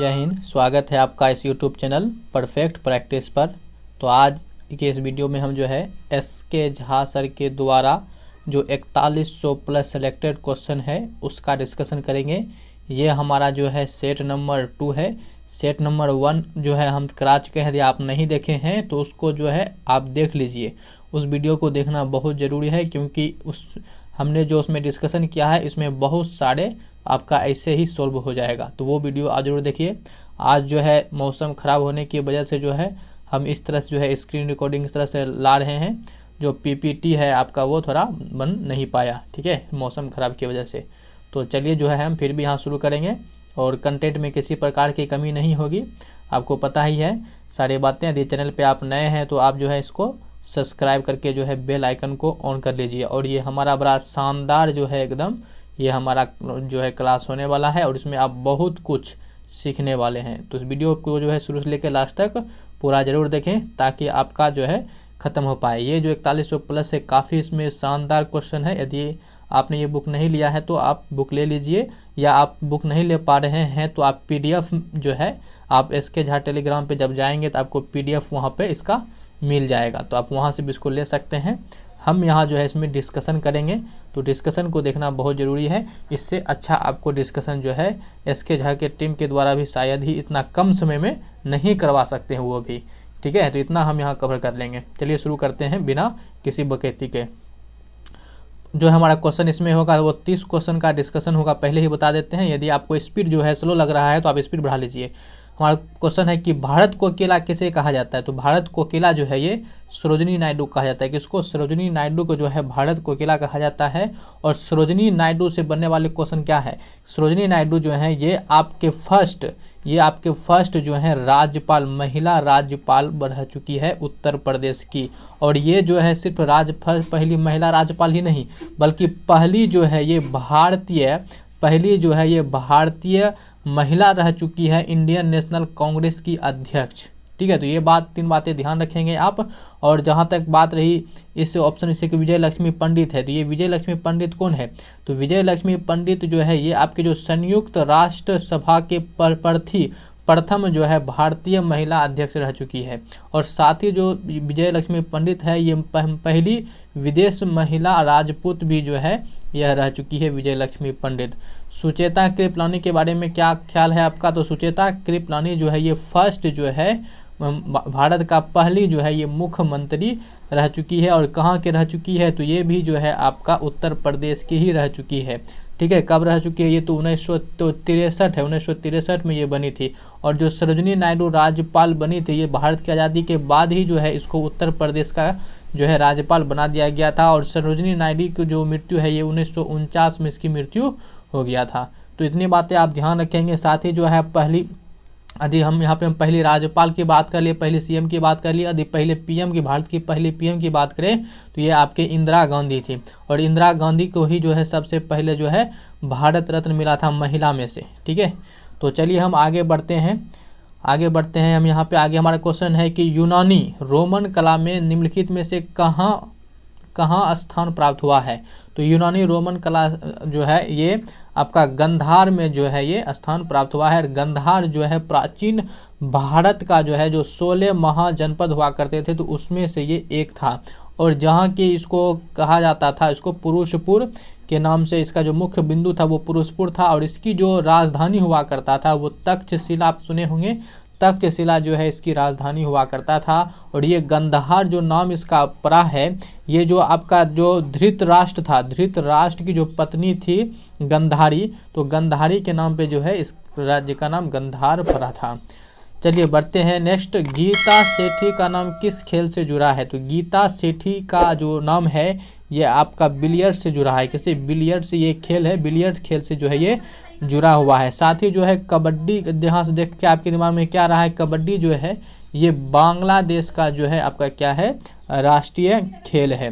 जय हिंद। स्वागत है आपका इस YouTube चैनल परफेक्ट प्रैक्टिस पर। तो आज के इस वीडियो में हम जो है SK झा सर के द्वारा जो 4100 प्लस सेलेक्टेड क्वेश्चन है उसका डिस्कशन करेंगे। ये हमारा जो है सेट नंबर 2 है। सेट नंबर 1 जो है हम करा चुके हैं। यदि आप नहीं देखे हैं तो उसको जो है आप देख लीजिए। उस वीडियो को देखना बहुत ज़रूरी है क्योंकि हमने जो उसमें डिस्कशन किया है इसमें बहुत सारे आपका ऐसे ही सोल्व हो जाएगा। तो वो वीडियो आप जरूर देखिए। आज जो है मौसम ख़राब होने की वजह से जो है हम इस तरह से जो है स्क्रीन रिकॉर्डिंग इस तरह से ला रहे हैं। जो PPT है आपका वो थोड़ा बन नहीं पाया, ठीक है, मौसम ख़राब की वजह से। तो चलिए जो है हम फिर भी यहाँ शुरू करेंगे और कंटेंट में किसी प्रकार की कमी नहीं होगी। आपको पता ही है सारी बातें। यदि चैनल पे आप नए हैं तो आप जो है इसको सब्सक्राइब करके जो है बेल आइकन को ऑन कर लीजिए। और ये हमारा बड़ा शानदार जो है एकदम ये हमारा जो है क्लास होने वाला है और इसमें आप बहुत कुछ सीखने वाले हैं। तो इस वीडियो को जो है शुरू से लेकर लास्ट तक पूरा ज़रूर देखें ताकि आपका जो है ख़त्म हो पाए। ये जो 4100 प्लस है काफ़ी इसमें शानदार क्वेश्चन है। यदि आपने ये बुक नहीं लिया है तो आप बुक ले लीजिए, या आप बुक नहीं ले पा रहे हैं तो आप PDF जो है आप SK झा टेलीग्राम पे जब जाएंगे तो आपको PDF वहाँ पे इसका मिल जाएगा, तो आप वहाँ से भी इसको ले सकते हैं। हम यहाँ जो है इसमें डिस्कशन करेंगे, तो डिस्कशन को देखना बहुत ज़रूरी है। इससे अच्छा आपको डिस्कशन जो है SK झा के टीम के द्वारा भी शायद ही इतना कम समय में नहीं करवा सकते हैं वो भी, ठीक है। तो इतना हम यहाँ कवर कर लेंगे। चलिए शुरू करते हैं बिना किसी बकैती के। जो हमारा क्वेश्चन इसमें होगा वो 30 क्वेश्चन का डिस्कशन होगा, पहले ही बता देते हैं। यदि आपको स्पीड जो है स्लो लग रहा है तो आप स्पीड बढ़ा लीजिए। हमारा क्वेश्चन है कि भारत को अकेला किसे कहा जाता है। तो भारत को अकेला जो है ये सरोजिनी नायडू कहा जाता है। किसको? सरोजिनी नायडू को जो है भारत को अकेला कहा जाता है। और सरोजिनी नायडू से बनने वाले क्वेश्चन क्या है? सरोजिनी नायडू जो है ये आपके फर्स्ट जो है राज्यपाल, महिला राज्यपाल रह चुकी है उत्तर प्रदेश की। और ये जो है सिर्फ पहली महिला राज्यपाल ही नहीं बल्कि पहली जो है ये भारतीय महिला रह चुकी है इंडियन नेशनल कांग्रेस की अध्यक्ष, ठीक है। तो ये तीन बातें ध्यान रखेंगे आप। और जहाँ तक बात रही इस ऑप्शन से कि विजय लक्ष्मी पंडित है, तो ये विजय लक्ष्मी पंडित कौन है? तो विजय लक्ष्मी पंडित जो है ये आपके जो संयुक्त राष्ट्र सभा के प्रथम जो है भारतीय महिला अध्यक्ष रह चुकी है। और साथ ही जो विजय लक्ष्मी पंडित है ये पहली विदेश महिला राजपूत भी जो है यह रह चुकी है विजय लक्ष्मी पंडित। सुचेता कृपलानी के बारे में क्या ख्याल है आपका? तो सुचेता कृपलानी जो है ये फर्स्ट जो है भारत का पहली जो है ये मुख्यमंत्री रह चुकी है। और कहाँ के रह चुकी है? तो ये भी जो है आपका उत्तर प्रदेश की ही रह चुकी है, ठीक है। कब रह चुकी है? ये तो 1963 है, 1963 में ये बनी थी। और जो सरोजिनी नायडू राज्यपाल बनी थी ये भारत की आज़ादी के बाद ही जो है इसको उत्तर प्रदेश का जो है राज्यपाल बना दिया गया था। और सरोजिनी नायडू की जो मृत्यु है ये 1949 में इसकी मृत्यु हो गया था। तो इतनी बातें आप ध्यान रखेंगे। साथ ही जो है यदि हम यहाँ पे पहली राज्यपाल की बात कर लिए, पहले CM की बात कर लिए, यदि पहले PM की, भारत की पहली PM की बात करें तो ये आपके इंदिरा गांधी थी। और इंदिरा गांधी को ही जो है सबसे पहले जो है भारत रत्न मिला था महिला में से, ठीक है। तो चलिए हम आगे बढ़ते हैं। हम यहाँ पे आगे हमारा क्वेश्चन है कि यूनानी रोमन कला में निम्नलिखित में से कहाँ स्थान प्राप्त हुआ है। तो यूनानी रोमन कला जो है ये आपका गंधार में जो है ये स्थान प्राप्त हुआ है। गंधार जो है प्राचीन भारत का जो है जो 16 महाजनपद हुआ करते थे तो उसमें से ये एक था। और जहाँ की इसको कहा जाता था, इसको पुरुषपुर के नाम से इसका जो मुख्य बिंदु था वो पुरुषपुर था। और इसकी जो राजधानी हुआ करता था वो तक्षशिला, आप सुने होंगे, तक्षशिला जो है इसकी राजधानी हुआ करता था। और ये गंधार जो नाम इसका पड़ा है, ये जो आपका जो धृतराष्ट्र था, धृतराष्ट्र की जो पत्नी थी गंधारी, तो गंधारी के नाम पे जो है इस राज्य का नाम गंधार पड़ा था। चलिए बढ़ते हैं नेक्स्ट। गीता सेठी का नाम किस खेल से जुड़ा है? तो गीता सेठी का जो नाम है ये आपका बिलियर्ड्स से जुड़ा है। किसी बिलियर्ड्स ये खेल है, बिलियर्ड्स खेल से जो है ये जुड़ा हुआ है। साथ ही जो है कबड्डी, जहाँ से देख के आपके दिमाग में क्या रहा है, कबड्डी जो है ये बांग्लादेश का जो है आपका क्या है, राष्ट्रीय खेल है।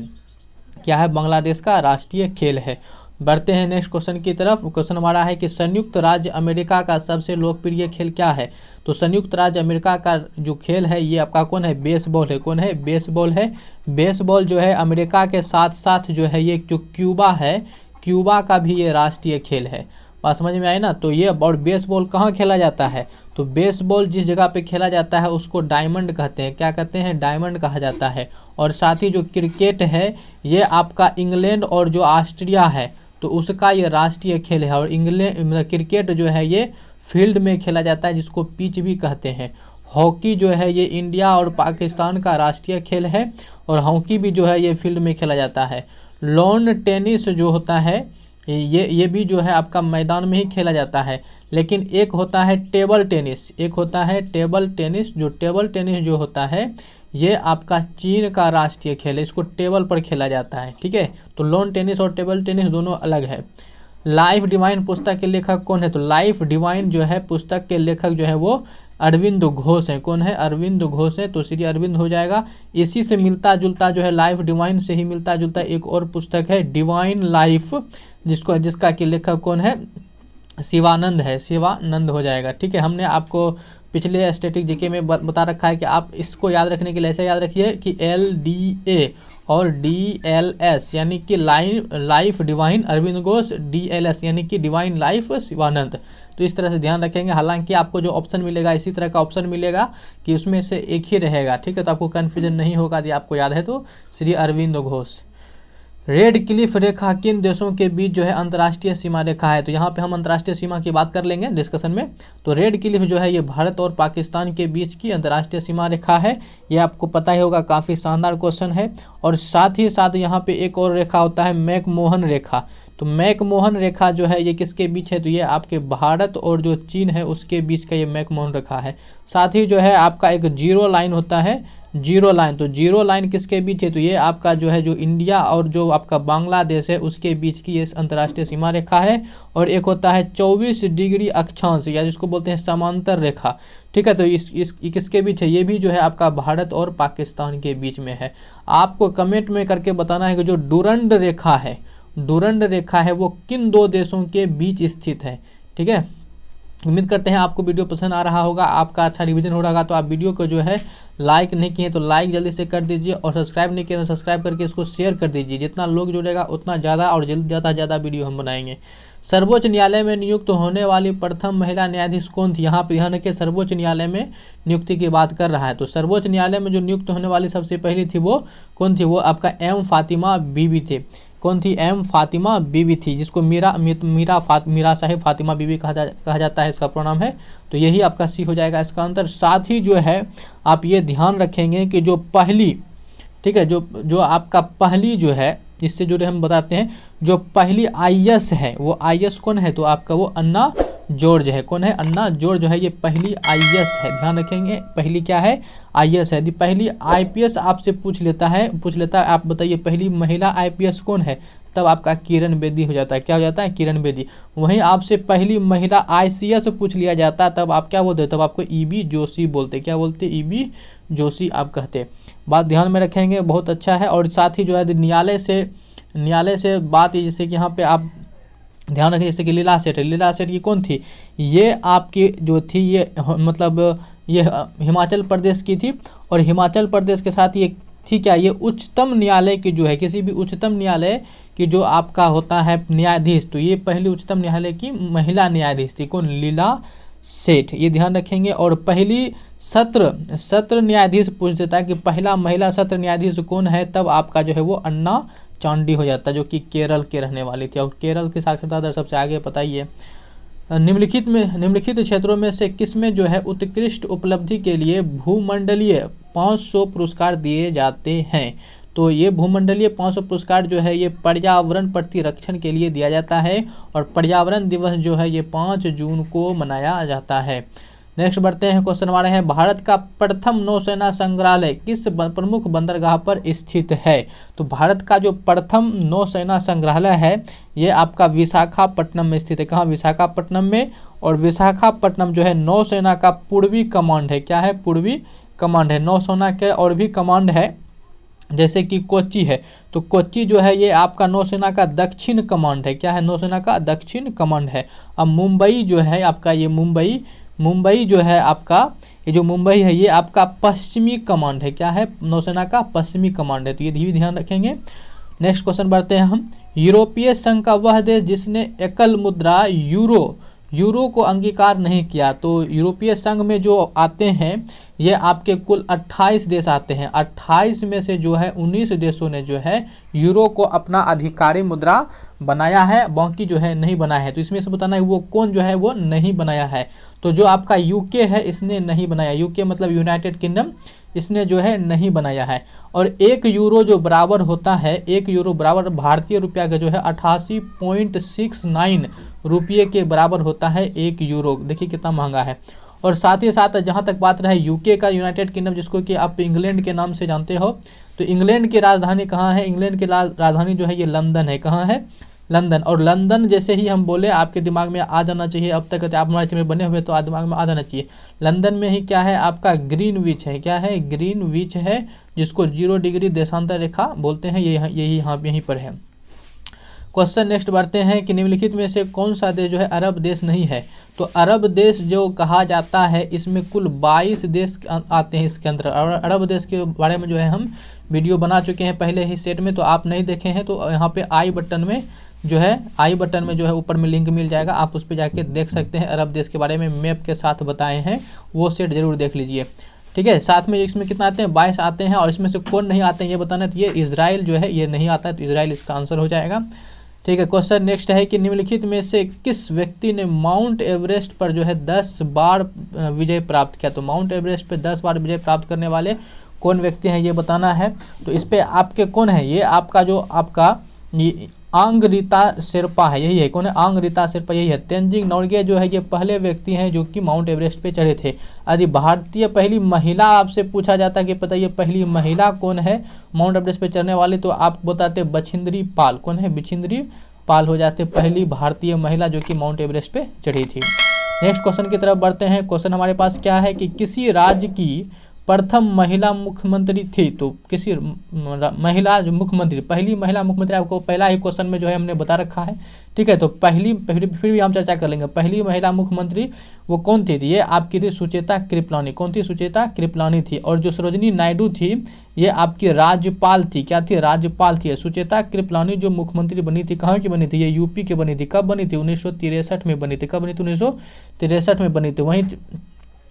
क्या है? बांग्लादेश का राष्ट्रीय खेल है। बढ़ते हैं नेक्स्ट क्वेश्चन की तरफ। क्वेश्चन हमारा है कि संयुक्त राज्य अमेरिका का सबसे लोकप्रिय खेल क्या है। तो संयुक्त राज्य अमेरिका का जो खेल है ये आपका कौन है? बेसबॉल है। कौन है? बेसबॉल है। बेसबॉल जो है अमेरिका के साथ साथ जो है ये जो क्यूबा है, क्यूबा का भी ये राष्ट्रीय खेल है। बात समझ में आई ना। तो ये और बेसबॉल कहाँ खेला जाता है, तो बेसबॉल जिस जगह पे खेला जाता है उसको डायमंड कहते हैं। क्या कहते हैं, डायमंड कहा जाता है। और साथ ही जो क्रिकेट है ये आपका इंग्लैंड और जो ऑस्ट्रिया है तो उसका ये राष्ट्रीय खेल है। और इंग्लैंड मतलब क्रिकेट जो है ये फील्ड में खेला जाता है जिसको पिच भी कहते हैं। हॉकी जो है ये इंडिया और पाकिस्तान का राष्ट्रीय खेल है और हॉकी भी जो है ये फील्ड में खेला जाता है। लॉन टेनिस जो होता है ये भी जो है आपका मैदान में ही खेला जाता है। लेकिन एक होता है टेबल टेनिस, एक होता है टेबल टेनिस। जो टेबल टेनिस जो होता है ये आपका चीन का राष्ट्रीय खेल है, इसको टेबल पर खेला जाता है। ठीक है, तो लॉन टेनिस और टेबल टेनिस दोनों अलग है। लाइफ डिवाइन पुस्तक के लेखक कौन है, तो लाइफ डिवाइन जो है पुस्तक के लेखक जो है वो अरविंद घोष हैं। कौन है, अरविंद घोष है, तो श्री अरविंद हो जाएगा। इसी से मिलता जुलता जो है लाइफ डिवाइन से ही मिलता जुलता एक और पुस्तक है डिवाइन लाइफ, जिसका कि लेखक कौन है, शिवानंद है, शिवानंद हो जाएगा। ठीक है, हमने आपको पिछले स्टैटिक जीके में बता रखा है कि आप इसको याद रखने के लिए ऐसे याद रखिए कि LDA और DLS यानी कि life divine Arvind Ghosh, DLS यानी कि डिवाइन लाइफ शिवानंद। तो इस तरह से ध्यान रखेंगे। हालांकि आपको जो ऑप्शन मिलेगा इसी तरह का ऑप्शन मिलेगा कि उसमें से एक ही रहेगा। ठीक है, तो आपको कन्फ्यूजन नहीं होगा यदि आपको याद है तो श्री अरविंद घोष। रेड क्लिफ रेखा किन देशों के बीच जो है अंतर्राष्ट्रीय सीमा रेखा है, तो यहाँ पे हम अंतर्राष्ट्रीय सीमा की बात कर लेंगे डिस्कशन में। तो रेड क्लिफ जो है ये भारत और पाकिस्तान के बीच की अंतर्राष्ट्रीय सीमा रेखा है। ये आपको पता ही होगा, काफ़ी शानदार क्वेश्चन है। और साथ ही साथ यहाँ पे एक और रेखा होता है मैकमोहन रेखा। तो मैकमोहन रेखा जो है ये किसके बीच है, तो ये आपके भारत और जो चीन है उसके बीच का ये मैकमोहन रेखा है। साथ ही जो है आपका एक जीरो लाइन होता है, जीरो लाइन। तो जीरो लाइन किसके बीच है, तो ये आपका जो है जो इंडिया और जो आपका बांग्लादेश है उसके बीच की ये अंतर्राष्ट्रीय सीमा रेखा है। और एक होता है 24 डिग्री अक्षांश या जिसको बोलते हैं समांतर रेखा। ठीक है, तो इस किसके बीच है, ये भी जो है आपका भारत और पाकिस्तान के बीच में है। आपको कमेंट में करके बताना है कि जो डुरंड रेखा है, डुरंड रेखा है वो किन दो देशों के बीच स्थित है। ठीक है, उम्मीद करते हैं आपको वीडियो पसंद आ रहा होगा, आपका अच्छा रिवीजन हो रहा। तो आप वीडियो को जो है लाइक नहीं किए तो लाइक जल्दी से कर दीजिए और सब्सक्राइब नहीं किए तो सब्सक्राइब करके इसको शेयर कर दीजिए। जितना लोग जुड़ेगा उतना ज़्यादा और ज़्यादा वीडियो हम बनाएंगे। सर्वोच्च न्यायालय में नियुक्त होने वाली प्रथम महिला न्यायाधीश कौन थी, यहाँ पे ध्यान रखिए सर्वोच्च न्यायालय में नियुक्ति की बात कर रहा है। तो सर्वोच्च न्यायालय में जो नियुक्त होने वाली सबसे पहली थी वो कौन थी, वो आपका M फातिमा बीबी थे। कौन थी, M फातिमा बीबी थी, जिसको मीरा साहिब फातिमा बीबी कहा जाता है, इसका प्रोनाम है। तो यही आपका सी हो जाएगा इसका आंसर। साथ ही जो है आप ये ध्यान रखेंगे कि जो पहली, ठीक है, जो आपका पहली जो है इससे जुड़े हम बताते हैं, जो पहली IS है वो IS कौन है, तो आपका वो अन्ना जॉर्ज है। कौन है, अन्ना जॉर्ज जो है ये पहली IS है। ध्यान रखेंगे पहली क्या है, IS है। यदि पहली IPS आपसे पूछ लेता है आप बताइए पहली महिला IPS कौन है, तब आपका किरण बेदी हो जाता है। क्या हो जाता है, किरण बेदी। वहीं आपसे पहली महिला ICS पूछ लिया जाता है तब आप क्या बोलते, तब आपको EB जोशी बोलते। क्या बोलते, EB जोशी आप कहते। बात ध्यान में रखेंगे, बहुत अच्छा है। और साथ ही जो है न्यायालय से बात, जैसे कि यहाँ पे आप ध्यान रखें, जैसे कि लीला सेठ है। लीला सेठ की कौन थी, ये आपकी जो थी ये मतलब ये हिमाचल प्रदेश की थी। और हिमाचल प्रदेश के साथ ये थी क्या, ये उच्चतम न्यायालय की जो है, किसी भी उच्चतम न्यायालय की जो आपका होता है न्यायाधीश, तो ये पहली उच्चतम न्यायालय की महिला न्यायाधीश थी। कौन, लीला सेठ, ये ध्यान रखेंगे। और पहली सत्र न्यायाधीश पूछ देता है कि पहला महिला सत्र न्यायाधीश कौन है, तब आपका जो है वो अन्ना चांडी हो जाता है, जो कि केरल के रहने वाली थी। और केरल की साक्षरता दर सबसे आगे बताइए। निम्नलिखित क्षेत्रों में से किसमें जो है उत्कृष्ट उपलब्धि के लिए भूमंडलीय 500 पुरस्कार दिए जाते हैं, तो ये भूमंडलीय 500 पुरस्कार जो है ये पर्यावरण प्रतिरक्षण के लिए दिया जाता है। और पर्यावरण दिवस जो है ये 5 जून को मनाया जाता है। नेक्स्ट बढ़ते हैं, क्वेश्चन हमारे हैं, भारत का प्रथम नौसेना संग्रहालय किस प्रमुख बंदरगाह पर स्थित है। तो भारत का जो प्रथम नौसेना संग्रहालय है ये आपका विशाखापट्टनम में स्थित है। कहाँ, विशाखापट्टनम में। और विशाखापट्टनम जो है नौसेना का पूर्वी कमांड है। क्या है, पूर्वी कमांड है। नौसेना के और भी कमांड है, जैसे कि कोच्चि है, तो कोच्चि जो है ये आपका नौसेना का दक्षिण कमांड है। क्या है, नौसेना का दक्षिण कमांड है। अब मुंबई जो है आपका, ये मुंबई जो है आपका, ये जो मुंबई है ये आपका पश्चिमी कमांड है। क्या है, नौसेना का पश्चिमी कमांड है। तो ये भी ध्यान रखेंगे। नेक्स्ट क्वेश्चन बढ़ते हैं हम। यूरोपीय संघ का वह देश जिसने एकल मुद्रा यूरो को अंगीकार नहीं किया। तो यूरोपीय संघ में जो आते हैं ये आपके कुल 28 देश आते हैं। 28 में से जो है 19 देशों ने जो है यूरो को अपना अधिकारी मुद्रा बनाया है, बाकी जो है नहीं बनाया है। तो इसमें से बताना है वो कौन जो है वो नहीं बनाया है। तो जो आपका यूके है इसने नहीं बनाया, यूके मतलब यूनाइटेड किंगडम, इसने जो है नहीं बनाया है। और 1 यूरो जो बराबर होता है, 1 यूरो बराबर भारतीय रुपया का जो है 88.69 रुपये के बराबर होता है 1 यूरो। देखिए कितना महंगा है। और साथ ही साथ जहाँ तक बात रहे यूके का, यूनाइटेड किंगडम जिसको कि आप इंग्लैंड के नाम से जानते हो, तो इंग्लैंड की राजधानी कहाँ है? इंग्लैंड की राजधानी जो है ये लंदन है। कहाँ है? लंदन। और लंदन जैसे ही हम बोले आपके दिमाग में आ जाना चाहिए, अब तक आप हमारे चैनल बने हुए तो दिमाग में आ जाना चाहिए। लंदन में ही क्या है आपका ग्रीनविच है। क्या है? ग्रीनविच है, जिसको 0 डिग्री देशांतर रेखा बोलते हैं। ये यहीं पर है। क्वेश्चन नेक्स्ट बढ़ते हैं कि निम्नलिखित में से कौन सा देश जो है अरब देश नहीं है। तो अरब देश जो कहा जाता है इसमें कुल 22 देश आते हैं इसके अंदर। और अरब देश के बारे में जो है हम वीडियो बना चुके हैं पहले ही सेट में, तो आप नहीं देखे हैं तो यहाँ पे आई बटन में जो है ऊपर में लिंक मिल जाएगा, आप उस पर जाके देख सकते हैं। अरब देश के बारे में मैप के साथ बताए हैं, वो सेट जरूर देख लीजिए। ठीक है, साथ में इसमें कितना आते हैं? 22 आते हैं। और इसमें से कौन नहीं आते हैं ये बताना है। तो ये इजराइल जो है ये नहीं आता है, तो इजराइल इसका आंसर हो जाएगा। ठीक है, क्वेश्चन नेक्स्ट है कि निम्नलिखित में से किस व्यक्ति ने माउंट एवरेस्ट पर जो है 10 बार विजय प्राप्त किया। तो माउंट एवरेस्ट पे 10 बार विजय प्राप्त करने वाले कौन व्यक्ति हैं ये बताना है। तो इस पे आपके कौन है? ये आपका जो आपका आंग रीता शेरपा है, यही है। कौन है? आंग रीता शेरपा, यही है। तेंजिंग नोर्गे जो है ये पहले व्यक्ति हैं जो कि माउंट एवरेस्ट पे चढ़े थे। यदि भारतीय पहली महिला आपसे पूछा जाता है कि पता ये पहली महिला कौन है माउंट एवरेस्ट पे चढ़ने वाली, तो आप बताते बछिंद्री पाल। कौन है? बछिंद्री पाल हो जाते पहली भारतीय महिला जो कि माउंट एवरेस्ट पे चढ़ी थी। नेक्स्ट क्वेश्चन की तरफ बढ़ते हैं। क्वेश्चन हमारे पास क्या है कि किसी राज्य की प्रथम महिला मुख्यमंत्री थी। तो किसी महिला जो मुख्यमंत्री, पहली महिला मुख्यमंत्री, आपको पहला ही क्वेश्चन में जो है हमने बता रखा है। ठीक है, तो फिर भी हम चर्चा कर लेंगे। पहली महिला मुख्यमंत्री वो कौन थी? ये आपकी थी सुचेता कृपलानी। कौन थी? सुचेता कृपलानी थी। और जो सरोजिनी नायडू थी ये आपकी राज्यपाल थी। क्या थी? राज्यपाल थी। सुचेता कृपलानी जो मुख्यमंत्री बनी थी, कहाँ की बनी थी? ये यूपी की बनी थी। कब बनी थी? 1963 में बनी थी। कब बनी थी? 1963 में बनी थी।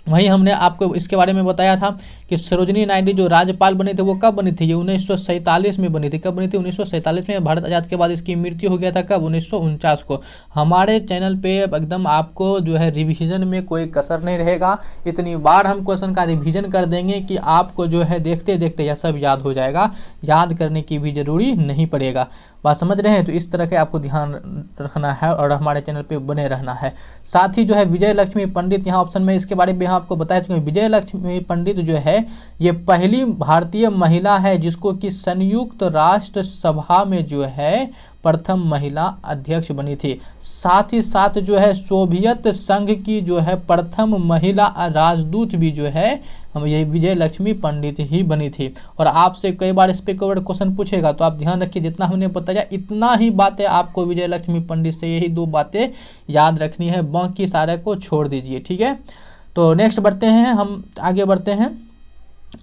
वहीं हमने आपको इसके बारे में बताया था कि सरोजिनी नायडू जो राज्यपाल बने थे वो कब बनी थी? ये 1947 में बनी थी। कब बनी थी? 1947 में। भारत आज़ाद के बाद इसकी मृत्यु हो गया था कब? 1949 को। हमारे चैनल पे एकदम आपको जो है रिवीजन में कोई कसर नहीं रहेगा। इतनी बार हम क्वेश्चन का रिवीजन कर देंगे कि आपको जो है देखते देखते यह सब याद हो जाएगा, याद करने की भी जरूरी नहीं पड़ेगा। बात समझ रहे हैं? तो इस तरह के आपको ध्यान रखना है और हमारे चैनल पे बने रहना है। साथ ही जो है विजय लक्ष्मी पंडित यहाँ ऑप्शन में, इसके बारे में आपको बताया चुके हैं। विजय लक्ष्मी पंडित जो है ये पहली भारतीय महिला है जिसको कि संयुक्त राष्ट्र सभा में जो है प्रथम महिला अध्यक्ष बनी थी। साथ ही साथ जो है सोवियत संघ की जो है प्रथम महिला राजदूत भी जो है हम ये विजय लक्ष्मी पंडित ही बनी थी। और आपसे कई बार इस पे कवर क्वेश्चन पूछेगा, तो आप ध्यान रखिए जितना हमने बताया इतना ही बातें आपको विजय लक्ष्मी पंडित से यही 2 बातें याद रखनी है, बाकी सारे को छोड़ दीजिए। ठीक है, तो नेक्स्ट बढ़ते हैं, हम आगे बढ़ते हैं।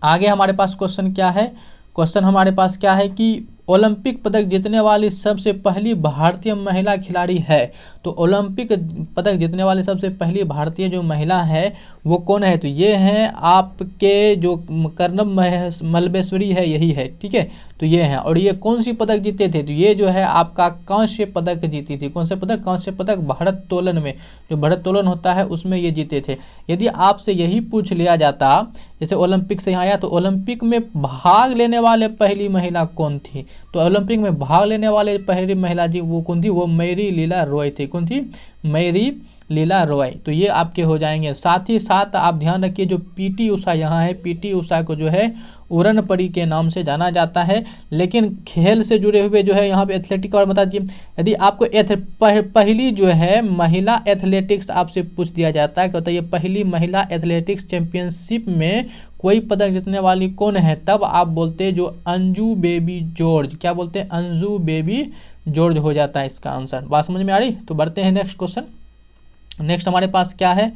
आगे हमारे पास क्वेश्चन क्या है? क्वेश्चन हमारे पास क्या है कि ओलंपिक पदक जीतने वाली सबसे पहली भारतीय महिला खिलाड़ी है। तो ओलंपिक पदक जीतने वाली सबसे पहली भारतीय जो महिला है वो कौन है? तो ये हैं आपके जो कर्णम मललेश्वरी है, यही है। ठीक है, तो ये हैं। और ये कौन सी पदक जीते थे? तो ये जो है आपका कांस्य पदक जीती थी। कौन से पदक? कांस्य पदक भारोत्तोलन में, जो भारोत्तोलन होता है उसमें ये जीते थे। यदि आपसे यही पूछ लिया जाता, जैसे ओलंपिक से यहाँ आया, तो ओलंपिक में भाग लेने वाले पहली महिला कौन थी? तो ओलंपिक में भाग लेने वाले पहली महिला जी वो कौन थी? वो मैरी लीला रॉय थी। कौन थी? मैरी लीला रॉय। तो ये आपके हो जाएंगे। साथ ही साथ आप ध्यान रखिए जो पीटी उषा यहाँ है, पीटी उषा को जो है उड़न परी के नाम से जाना जाता है। लेकिन खेल से जुड़े हुए जो है यहाँ पे एथलेटिक और बता दीजिए, यदि आपको पहली जो है महिला एथलेटिक्स आपसे पूछ दिया जाता है, कहता है ये पहली महिला एथलेटिक्स चैंपियनशिप में कोई पदक जीतने वाली कौन है, तब आप बोलते हैं जो अंजू बेबी जॉर्ज। क्या बोलते हैं? अंजू बेबी जॉर्ज हो जाता है इसका आंसर। बात समझ में आ रही? तो बढ़ते हैं नेक्स्ट क्वेश्चन। नेक्स्ट हमारे पास क्या है?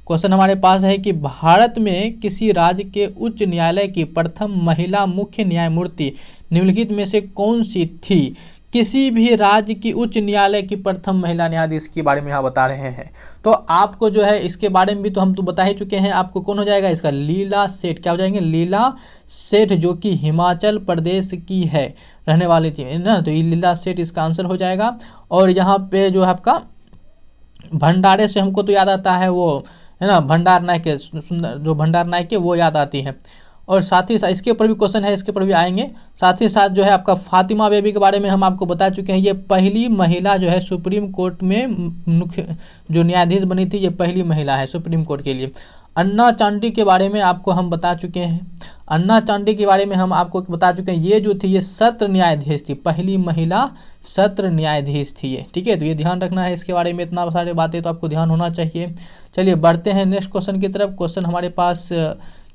क्वेश्चन हमारे पास है कि भारत में किसी राज्य के उच्च न्यायालय की प्रथम महिला मुख्य न्यायमूर्ति निम्नलिखित में से कौन सी थी? किसी भी राज्य की उच्च न्यायालय की प्रथम महिला न्यायाधीश के बारे में यहाँ बता रहे हैं। तो आपको जो है इसके बारे में भी तो हम तो बता ही चुके हैं। आपको कौन हो जाएगा इसका? लीला सेठ। क्या हो जाएंगे? लीला सेठ, जो कि हिमाचल प्रदेश की है, रहने वाली थी ना, तो ये लीला सेठ इसका आंसर हो जाएगा। और यहाँ पे जो है आपका भंडारे से हमको तो याद आता है वो, है ना, भंडार नायक के, सुंदर जो भंडार नायक के, वो याद आती है। और साथ ही साथ इसके ऊपर भी क्वेश्चन है, इसके ऊपर भी आएंगे। साथ ही साथ जो है आपका फातिमा बेबी के बारे में हम आपको बता चुके हैं। ये पहली महिला जो है सुप्रीम कोर्ट में मुख्य जो न्यायाधीश बनी थी, ये पहली महिला है सुप्रीम कोर्ट के लिए। अन्ना चांडी के बारे में आपको हम बता चुके हैं। अन्ना चांडी के बारे में हम आपको बता चुके हैं। ये जो थी ये सत्र न्यायाधीश थी, पहली महिला सत्र न्यायाधीश थी ये, ठीक है। तो ये ध्यान रखना है इसके बारे में, इतना सारे बातें तो आपको ध्यान होना चाहिए। चलिए बढ़ते हैं नेक्स्ट क्वेश्चन की तरफ। क्वेश्चन हमारे पास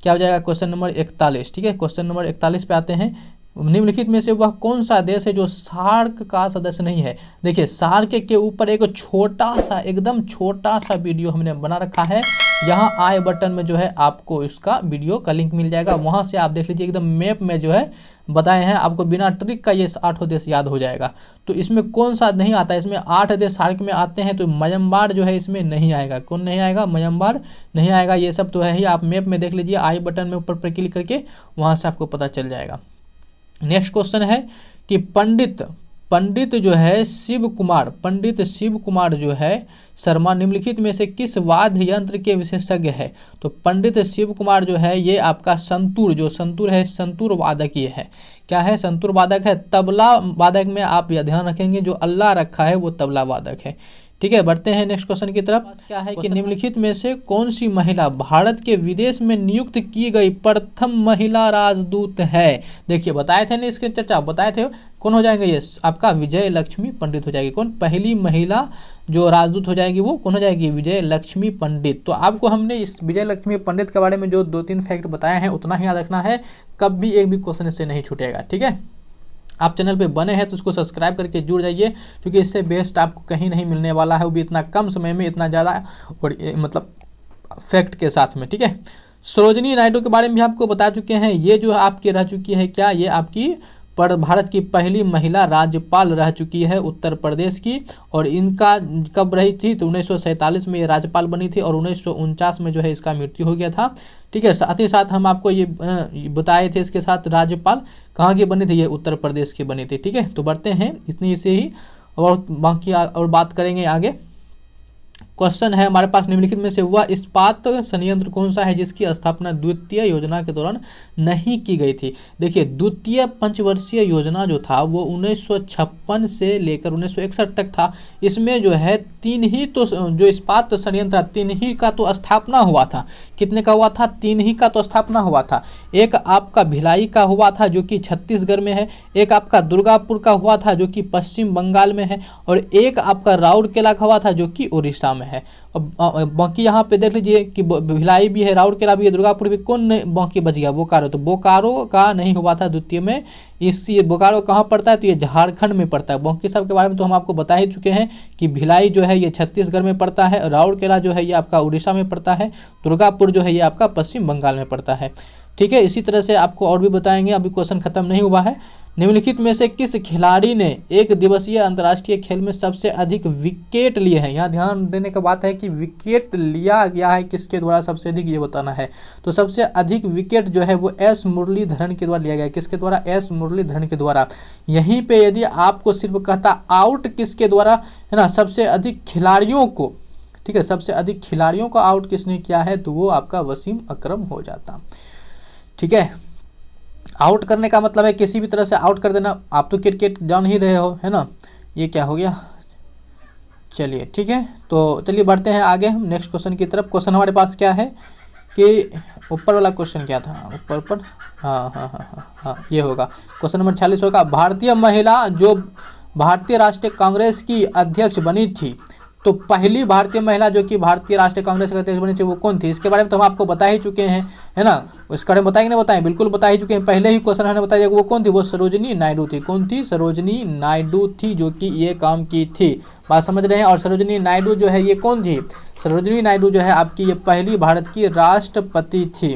क्या हो जाएगा? क्वेश्चन नंबर 41, ठीक है। क्वेश्चन नंबर 41 पे आते हैं। निम्नलिखित में से वह कौन सा देश है जो सार्क का सदस्य नहीं है? देखिए सार्क के ऊपर एक छोटा सा, एकदम छोटा सा वीडियो हमने बना रखा है। यहाँ आई बटन में जो है आपको इसका वीडियो का लिंक मिल जाएगा, वहाँ से आप देख लीजिए। एकदम मैप में जो है बताए हैं आपको, बिना ट्रिक का ये 8 देश याद हो जाएगा। तो इसमें कौन सा नहीं आता है? इसमें 8 देश सार्क में आते हैं, तो म्यांमार जो है इसमें नहीं आएगा। कौन नहीं आएगा? म्यांमार नहीं आएगा। ये सब तो है ही, आप मैप में देख लीजिए, आई बटन में ऊपर पर क्लिक करके वहाँ से आपको पता चल जाएगा। नेक्स्ट क्वेश्चन है कि पंडित जो है शिव कुमार जो है शर्मा निम्नलिखित में से किस वाद्य यंत्र के विशेषज्ञ है? तो पंडित शिव कुमार जो है ये आपका संतूर, जो संतूर है, संतूर वादक ये है। क्या है? संतूर वादक है। तबला वादक में आप यह ध्यान रखेंगे, जो अल्लाह रखा है वो तबला वादक है, ठीक है। बढ़ते हैं नेक्स्ट क्वेश्चन की तरफ। क्या है कि निम्नलिखित में से कौन सी महिला भारत के विदेश में नियुक्त की गई प्रथम महिला राजदूत है? देखिए बताए थे ना, इसके चर्चा बताए थे। कौन हो जाएंगे? ये आपका विजय लक्ष्मी पंडित हो जाएगी। कौन? पहली महिला जो राजदूत हो जाएगी वो कौन हो जाएगी? विजय लक्ष्मी पंडित। तो आपको हमने इस विजय लक्ष्मी पंडित के बारे में जो 2-3 फैक्ट बताए हैं उतना ही याद रखना है, कभी एक भी क्वेश्चन इससे नहीं छूटेगा, ठीक है। आप चैनल पे बने हैं तो उसको सब्सक्राइब करके जुड़ जाइए, क्योंकि इससे बेस्ट आपको कहीं नहीं मिलने वाला है, वो भी इतना कम समय में, इतना ज़्यादा और मतलब फैक्ट के साथ में, ठीक है। सरोजिनी नायडू के बारे में भी आपको बता चुके हैं। ये जो आपकी रह चुकी है, क्या ये आपकी भारत की पहली महिला राज्यपाल रह चुकी है उत्तर प्रदेश की। और इनका कब रही थी? तो 1947 में ये राज्यपाल बनी थी और 1949 में जो है इसका मृत्यु हो गया था, ठीक है। साथ ही साथ हम आपको ये बताए थे इसके साथ राज्यपाल कहाँ की बनी थी? ये उत्तर प्रदेश की बनी थी, ठीक है। तो बढ़ते हैं इतनी से ही, और बाकी और बात करेंगे आगे। क्वेश्चन है हमारे पास, निम्नलिखित में से वह इस्पात संयंत्र कौन सा है जिसकी स्थापना द्वितीय योजना के दौरान नहीं की गई थी? देखिए द्वितीय पंचवर्षीय योजना जो था वो 1956 से लेकर 1961 तक था। इसमें जो है 3 ही तो जो इस्पात संयंत्र 3 ही का तो स्थापना हुआ था। कितने का हुआ था? 3 ही का तो स्थापना हुआ था। एक आपका भिलाई का हुआ था जो कि छत्तीसगढ़ में है, एक आपका दुर्गापुर का हुआ था जो कि पश्चिम बंगाल में है, और एक आपका राउरकेला का हुआ था जो कि उड़ीसा में है। और बाकी यहाँ पे देख लीजिए कि भिलाई भी है, राउरकेला भी है, दुर्गापुर भी, कौन बाकी बच गया? बोकारो। तो बोकारो का नहीं हुआ था द्वितीय में। इसी बोकारो कहाँ पड़ता है? तो ये झारखंड में पड़ता है। बाकी सब के बारे में तो हम आपको बता ही चुके हैं कि भिलाई जो है ये छत्तीसगढ़ में पड़ता है, राउरकेला जो है ये आपका उड़ीसा में पड़ता है, दुर्गापुर जो है ये आपका पश्चिम बंगाल में पड़ता है, ठीक है। इसी तरह से आपको और भी बताएंगे, अभी क्वेश्चन खत्म नहीं हुआ है। निम्नलिखित में से किस खिलाड़ी ने एक दिवसीय अंतर्राष्ट्रीय खेल में सबसे अधिक विकेट लिए हैं? यहाँ ध्यान देने का बात है कि विकेट लिया गया है किसके द्वारा सबसे अधिक, ये बताना है। तो सबसे अधिक विकेट जो है वो एस मुरलीधरन के द्वारा लिया गया है। किसके द्वारा? एस मुरलीधरन के द्वारा। यहीं पे यदि आपको सिर्फ कहता आउट किसके द्वारा, है ना, सबसे अधिक खिलाड़ियों को, ठीक है, सबसे अधिक खिलाड़ियों को आउट किसने किया है, तो वो आपका वसीम अकरम हो जाता, ठीक है। आउट करने का मतलब है किसी भी तरह से आउट कर देना। आप तो क्रिकेट जान ही रहे हो, है ना। ये क्या हो गया? चलिए ठीक है, तो चलिए बढ़ते हैं आगे हम नेक्स्ट क्वेश्चन की तरफ। क्वेश्चन हमारे पास क्या है कि ऊपर वाला क्वेश्चन क्या था? ऊपर हाँ, ये होगा क्वेश्चन नंबर 46 होगा। भारतीय महिला जो भारतीय राष्ट्रीय कांग्रेस की अध्यक्ष बनी थी, तो पहली भारतीय महिला जो कि भारतीय राष्ट्रीय कांग्रेस के अध्यक्ष बनी थी वो कौन थी? इसके बारे में तो हम आपको बता ही चुके हैं, है ना। इसके बारे में बताएंगे ना? बताएं, बिल्कुल बता ही चुके हैं। पहले ही क्वेश्चन हमने बताया वो कौन थी? वो सरोजिनी नायडू थी। कौन थी? सरोजिनी नायडू थी, जो कि ये काम की थी। बात समझ रहे हैं? और सरोजिनी नायडू जो है ये कौन थी? सरोजिनी नायडू जो है आपकी ये पहली भारत की राष्ट्रपति थी।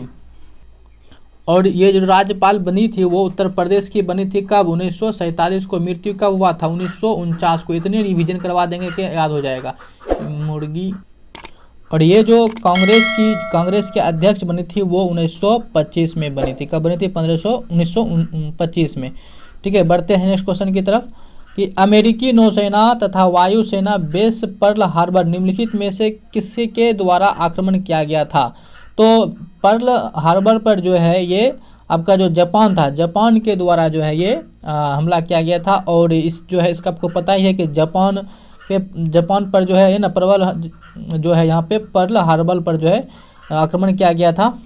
और ये जो राज्यपाल बनी थी वो उत्तर प्रदेश की बनी थी कब? 1947 को। मृत्यु कब हुआ था? 1949 को। इतने रिवीजन करवा देंगे कि याद हो जाएगा। मुर्गी। और ये जो कांग्रेस के अध्यक्ष बनी थी वो 1925 में बनी थी। कब बनी थी? 1925 में। ठीक है, बढ़ते हैं नेक्स्ट क्वेश्चन की तरफ कि अमेरिकी नौसेना तथा वायुसेना बेस पर्ल हार्बर निम्नलिखित में से किसके द्वारा आक्रमण किया गया था? तो पर्ल हार्बर पर जो है ये आपका जो जापान था, जापान के द्वारा जो है ये हमला किया गया था। और इस जो है इसका आपको पता ही है कि जापान पर जो है ना प्रबल जो है यहाँ पे पर्ल हार्बर पर जो है आक्रमण किया गया था।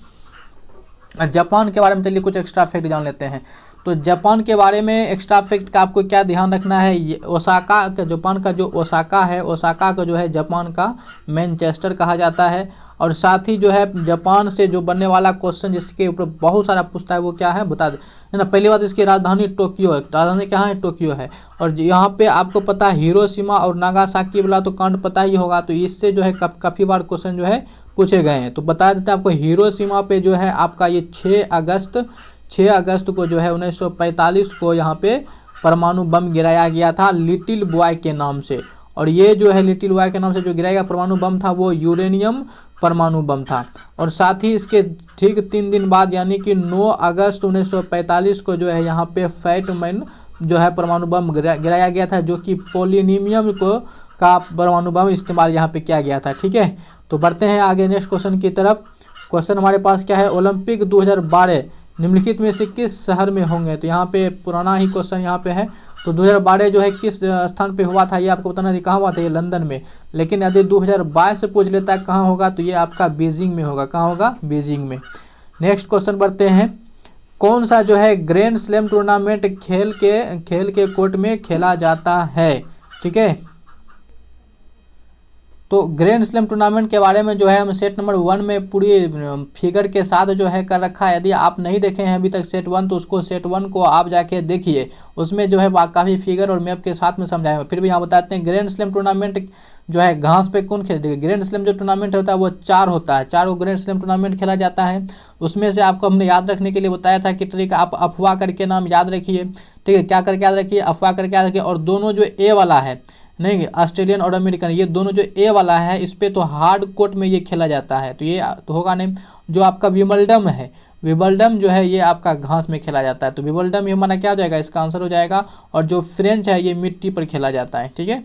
जापान के बारे में चलिए कुछ एक्स्ट्रा फैक्ट जान लेते हैं। तो जापान के बारे में एक्स्ट्रा फैक्ट का आपको क्या ध्यान रखना है? ये ओसाका का, जापान का जो ओसाका है, ओसाका का जो है जापान का मैनचेस्टर कहा जाता है। और साथ ही जो है जापान से जो बनने वाला क्वेश्चन जिसके ऊपर बहुत सारा पूछता है वो क्या है बता दे, है ना। पहली बात इसकी राजधानी टोक्यो है। राजधानी क्या है? टोक्यो है। और यहाँ पे आपको पता है हिरोशिमा और नागासाकी वाला तो कांड पता ही होगा। तो इससे जो है काफ़ी बार क्वेश्चन जो है पूछे गए हैं। तो बता देते हैं आपको, हिरोशिमा पे जो है आपका ये 6 अगस्त को जो है 1945 को यहाँ पे परमाणु बम गिराया गया था लिटिल बॉय के नाम से। और ये जो है लिटिल बॉय के नाम से जो गिराया गया परमाणु बम था वो यूरेनियम परमाणु बम था। और साथ ही इसके ठीक 3 दिन बाद यानी कि 9 अगस्त 1945 को जो है यहाँ पे फैट मैन जो है परमाणु बम गिराया गया था, जो कि पोलिनियम का परमाणु बम इस्तेमाल यहाँ पे किया गया था। ठीक है, तो बढ़ते हैं आगे नेक्स्ट क्वेश्चन की तरफ। क्वेश्चन हमारे पास क्या है? ओलंपिक 2012 निम्नलिखित में से किस शहर में होंगे? तो यहाँ पे पुराना ही क्वेश्चन यहाँ पे है। तो 2012 जो है किस स्थान पे हुआ था ये आपको बताना है। कहाँ हुआ था? ये लंदन में। लेकिन यदि 2022 से पूछ लेता है कहाँ होगा तो ये आपका बीजिंग में होगा। कहाँ होगा? बीजिंग में। नेक्स्ट क्वेश्चन बढ़ते हैं। कौन सा जो है ग्रैंड स्लैम टूर्नामेंट खेल के कोर्ट में खेला जाता है? ठीक है, तो ग्रैंड स्लैम टूर्नामेंट के बारे में जो है हम सेट नंबर 1 में पूरी फिगर के साथ जो है कर रखा है। यदि आप नहीं देखे हैं अभी तक सेट 1 तो उसको सेट 1 को आप जाके देखिए, उसमें जो है काफ़ी फिगर और मैप के साथ में समझाया है। फिर भी यहाँ बताते हैं ग्रैंड स्लैम टूर्नामेंट जो है घास पे कौन खेलते? ग्रैंड स्लैम जो टूर्नामेंट होता है वो 4 होता है। 4 ग्रैंड स्लैम टूर्नामेंट खेला जाता है। उसमें से आपको हमने याद रखने के लिए बताया था कि ट्रिक आप अफवाह करके नाम याद रखिए। ठीक है, क्या करके याद रखिए? अफवाह करके याद रखिए। और दोनों जो ए वाला है नहीं, ऑस्ट्रेलियन और अमेरिकन, ये दोनों जो ए वाला है इस पे तो हार्ड कोर्ट में ये खेला जाता है। तो ये तो होगा नहीं। जो आपका विंबलडम है, विंबलडम जो है ये आपका घास में खेला जाता है। तो विंबलडम ये हमारा क्या हो जाएगा? इसका आंसर हो जाएगा। और जो फ्रेंच है ये मिट्टी पर खेला जाता है। ठीक है,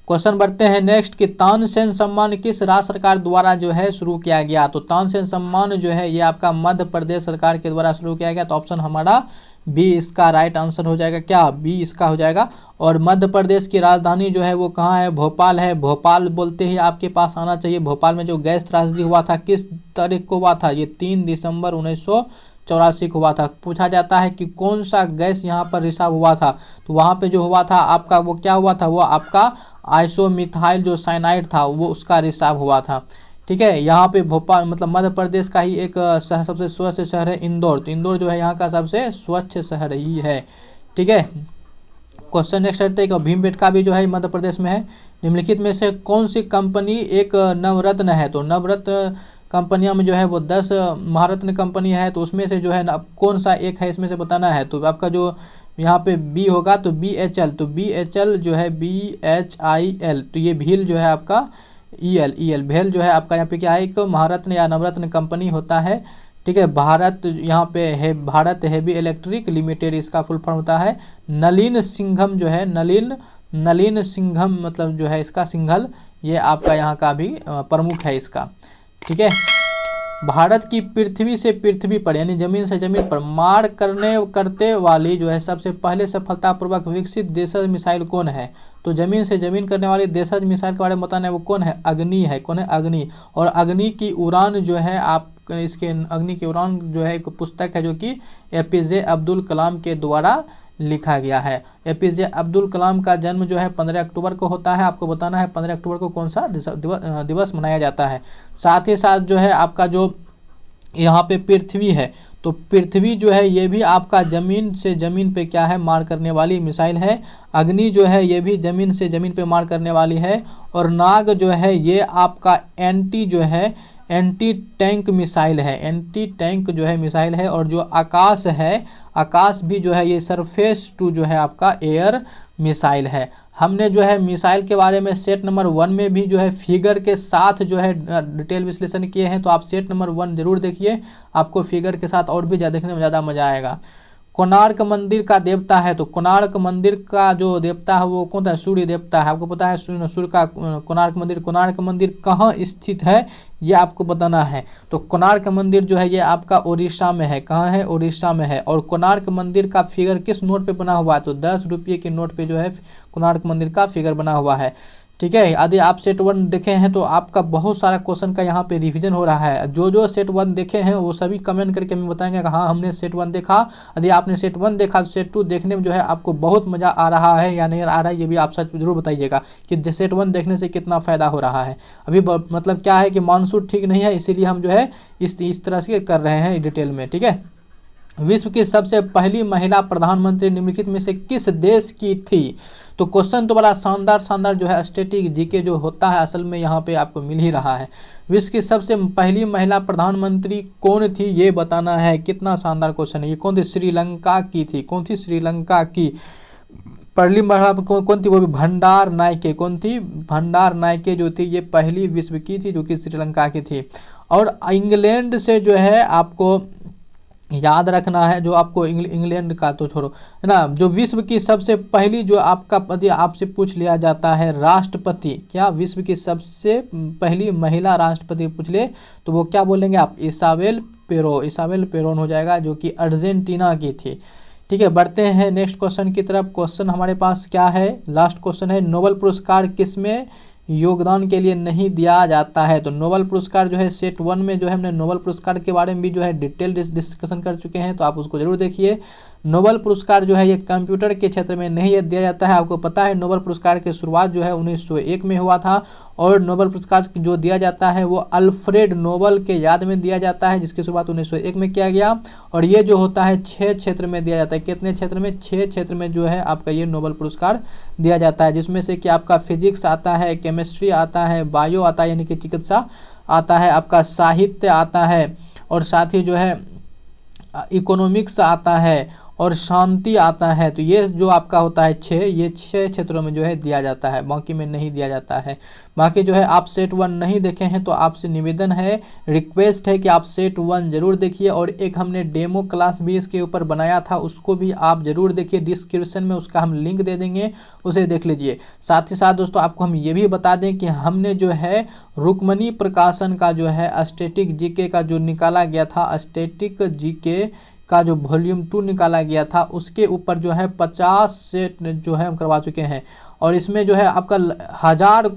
क्वेश्चन बढ़ते हैं नेक्स्ट कि तानसेन सम्मान किस राज्य सरकार द्वारा जो है शुरू किया गया? तो तानसेन सम्मान जो है ये आपका मध्य प्रदेश सरकार के द्वारा शुरू किया गया। तो ऑप्शन हमारा बी इसका राइट आंसर हो जाएगा। क्या? बी इसका हो जाएगा। और मध्य प्रदेश की राजधानी जो है वो कहाँ है? भोपाल है। भोपाल बोलते ही आपके पास आना चाहिए। भोपाल में जो गैस त्रासदी हुआ था किस तारीख को हुआ था? ये 3 दिसंबर 1984 को हुआ था। पूछा जाता है कि कौन सा गैस यहाँ पर रिसाव हुआ था? तो वहाँ पे जो हुआ था आपका वो क्या हुआ था? वो आपका आइसोमिथाइल जो साइनाइड था वो उसका रिसाव हुआ था। ठीक है, यहाँ पे भोपाल मतलब मध्य प्रदेश का ही एक सबसे स्वच्छ शहर है इंदौर। तो इंदौर जो है यहाँ का सबसे स्वच्छ शहर ही है। ठीक है, क्वेश्चन नेक्स्ट रहते हैं कि भीमबेटका भी जो है मध्य प्रदेश में है। निम्नलिखित में से कौन सी कंपनी एक नवरत्न है? तो नवरत्न कंपनियों में जो है वो 10 महारत्न कंपनी है। तो उसमें से जो है कौन सा एक है इसमें से बताना है। तो आपका जो यहाँ पे बी होगा तो BHL। तो BHL जो है BHIL। तो ये भील जो है आपका EL भेल जो है आपका यहाँ पे क्या है? एक महारत्न या नवरत्न कंपनी होता है। ठीक है, भारत यहाँ पे है भारत हेवी इलेक्ट्रिक लिमिटेड इसका फुल फॉर्म होता है। नलिन सिंघम जो है नलिन सिंघम मतलब जो है इसका सिंघल ये आपका यहाँ का भी प्रमुख है इसका। ठीक है, भारत की पृथ्वी से पृथ्वी पर यानी जमीन से जमीन पर मार करते वाली जो है सबसे पहले सफलतापूर्वक विकसित देशज मिसाइल कौन है? तो जमीन से जमीन करने वाली देशज मिसाइल के बारे में बताना है वो कौन है? अग्नि है। कौन है? अग्नि। और अग्नि की उड़ान जो है आप इसके अग्नि की उड़ान जो है एक पुस्तक है जो कि APJ अब्दुल कलाम के द्वारा लिखा गया है। APJ अब्दुल कलाम का जन्म जो है 15 अक्टूबर को होता है। आपको बताना है 15 अक्टूबर को कौन सा दिवस मनाया जाता है। साथ ही साथ जो है आपका जो यहाँ पे पृथ्वी है तो पृथ्वी जो है ये भी आपका ज़मीन से ज़मीन पे क्या है? मार करने वाली मिसाइल है। अग्नि जो है ये भी ज़मीन से ज़मीन पे मार करने वाली है। और नाग जो है ये आपका एंटी टैंक मिसाइल है, एंटी टैंक जो है मिसाइल है। और जो आकाश है, आकाश भी जो है ये सरफेस टू जो है आपका एयर मिसाइल है। हमने जो है मिसाइल के बारे में सेट नंबर 1 में भी जो है फिगर के साथ जो है डिटेल विश्लेषण किए हैं, तो आप सेट नंबर 1 जरूर देखिए, आपको फिगर के साथ और भी देखने में ज़्यादा मज़ा आएगा। कोणार्क मंदिर का देवता है, तो कोणार्क मंदिर का जो देवता है वो कौन है? सूर्य देवता है। आपको पता है सूर्य का कोणार्क मंदिर कहाँ स्थित है ये आपको बताना है। तो कोणार्क मंदिर जो है ये आपका उड़ीसा में है। कहाँ है? उड़ीसा में है। और कोणार्क मंदिर का फिगर किस नोट पे बना हुआ है? तो 10 रुपये के नोट पे जो है कोणार्क मंदिर का फिगर बना हुआ है। ठीक है, यदि आप सेट 1 देखे हैं तो आपका बहुत सारा क्वेश्चन का यहाँ पे रिवीजन हो रहा है। जो सेट 1 देखे हैं वो सभी कमेंट करके हमें बताएंगे कि हाँ हमने सेट 1 देखा। यदि आपने सेट 1 देखा तो सेट 2 देखने में जो है आपको बहुत मज़ा आ रहा है या नहीं आ रहा है, ये भी आप सच जरूर बताइएगा कि सेट 1 देखने से कितना फ़ायदा हो रहा है। अभी मतलब क्या है कि मानसून ठीक नहीं है, इसीलिए हम जो है इस तरह से कर रहे हैं डिटेल में। ठीक है, विश्व की सबसे पहली महिला प्रधानमंत्री निम्नलिखित में से किस देश की थी? तो क्वेश्चन तो बड़ा शानदार जो है स्टैटिक जीके जो होता है असल में यहाँ पे आपको मिल ही रहा है। विश्व की सबसे पहली महिला प्रधानमंत्री कौन थी ये बताना है। कितना शानदार क्वेश्चन है। ये कौन थी? श्रीलंका की थी। कौन थी? श्रीलंका की पहली महिला कौन थी? वो भी भंडार नायके। कौन थी? भंडार नायके जो थी ये पहली विश्व की थी जो कि श्रीलंका की थी। और इंग्लैंड से जो है आपको याद रखना है, जो आपको इंग्लैंड का तो छोड़ो है ना, जो विश्व की सबसे पहली जो आपसे पूछ लिया जाता है राष्ट्रपति, क्या विश्व की सबसे पहली महिला राष्ट्रपति पूछ ले तो वो क्या बोलेंगे आप? इसाबेल पेरोन हो जाएगा, जो कि अर्जेंटीना की थी। ठीक है, बढ़ते हैं नेक्स्ट क्वेश्चन की तरफ। क्वेश्चन हमारे पास क्या है? लास्ट क्वेश्चन है, नोबेल पुरस्कार किसमें योगदान के लिए नहीं दिया जाता है? तो नोबेल पुरस्कार जो है सेट 1 में जो है हमने नोबेल पुरस्कार के बारे में भी जो है डिटेल डिस्कशन कर चुके हैं, तो आप उसको जरूर देखिए। नोबेल पुरस्कार जो है ये कंप्यूटर के क्षेत्र में नहीं दिया जाता है। आपको पता है नोबेल पुरस्कार की शुरुआत जो है 1901 में हुआ था, और नोबेल पुरस्कार जो दिया जाता है वो अल्फ्रेड नोबेल के याद में दिया जाता है, जिसकी शुरुआत 1901 में किया गया। और ये जो होता है 6 क्षेत्र में दिया जाता है। कितने क्षेत्र में? 6 क्षेत्र में जो है आपका ये नोबेल पुरस्कार दिया जाता है, जिसमें से कि आपका फिजिक्स आता है, केमिस्ट्री आता है, बायो आता है यानी कि चिकित्सा आता है, आपका साहित्य आता है, और साथ ही जो है इकोनॉमिक्स आता है, और शांति आता है। तो ये जो आपका होता है 6, ये 6 क्षेत्रों में जो है दिया जाता है, बाकी में नहीं दिया जाता है। बाकी जो है आप सेट 1 नहीं देखे हैं तो आपसे निवेदन है, रिक्वेस्ट है कि आप सेट 1 जरूर देखिए। और एक हमने डेमो क्लास भी इसके ऊपर बनाया था, उसको भी आप जरूर देखिए। डिस्क्रिप्शन में उसका हम लिंक दे देंगे, उसे देख लीजिए। साथ ही साथ दोस्तों आपको हम ये भी बता दें कि हमने जो है रुक्मणी प्रकाशन का जो है स्टैटिक जीके का जो निकाला गया था, स्टैटिक जीके का जो वॉल्यूम 2 निकाला गया था, उसके ऊपर जो है 50 सेट जो है हम करवा चुके हैं। और इसमें जो है आपका 1000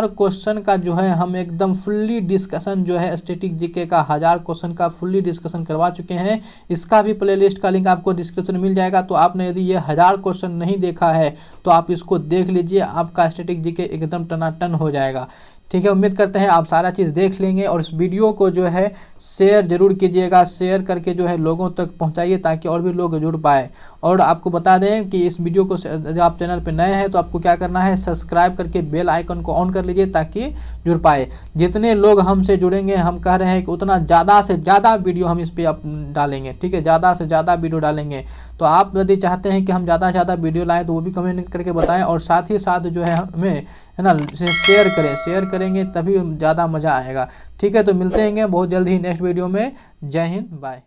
क्वेश्चन का जो है हम एकदम फुल्ली डिस्कशन जो है स्टैटिक जीके का 1000 क्वेश्चन का फुल्ली डिस्कशन करवा चुके हैं। इसका भी प्लेलिस्ट का लिंक आपको डिस्क्रिप्शन में मिल जाएगा। तो आपने यदि ये 1000 क्वेश्चन नहीं देखा है तो आप इसको देख लीजिए, आपका स्टैटिक जीके एकदम टनाटन हो जाएगा। ठीक है, उम्मीद करते हैं आप सारा चीज़ देख लेंगे। और इस वीडियो को जो है शेयर जरूर कीजिएगा, शेयर करके जो है लोगों तक पहुंचाइए ताकि और भी लोग जुड़ पाए। और आपको बता दें कि इस वीडियो को जब आप चैनल पर नए हैं तो आपको क्या करना है, सब्सक्राइब करके बेल आइकन को ऑन कर लीजिए ताकि जुड़ पाए। जितने लोग हमसे जुड़ेंगे, हम कह रहे हैं कि उतना ज़्यादा से ज़्यादा वीडियो हम इस पर डालेंगे। ठीक है, ज़्यादा से ज़्यादा वीडियो डालेंगे। तो आप यदि चाहते हैं कि हम ज़्यादा से ज़्यादा वीडियो लाएँ तो वो भी कमेंट करके बताएं। और साथ ही साथ जो है हमें है ना शेयर करेंगे तभी ज़्यादा मज़ा आएगा। ठीक है, तो मिलते हैं बहुत जल्द ही नेक्स्ट वीडियो में। जय हिंद, बाय।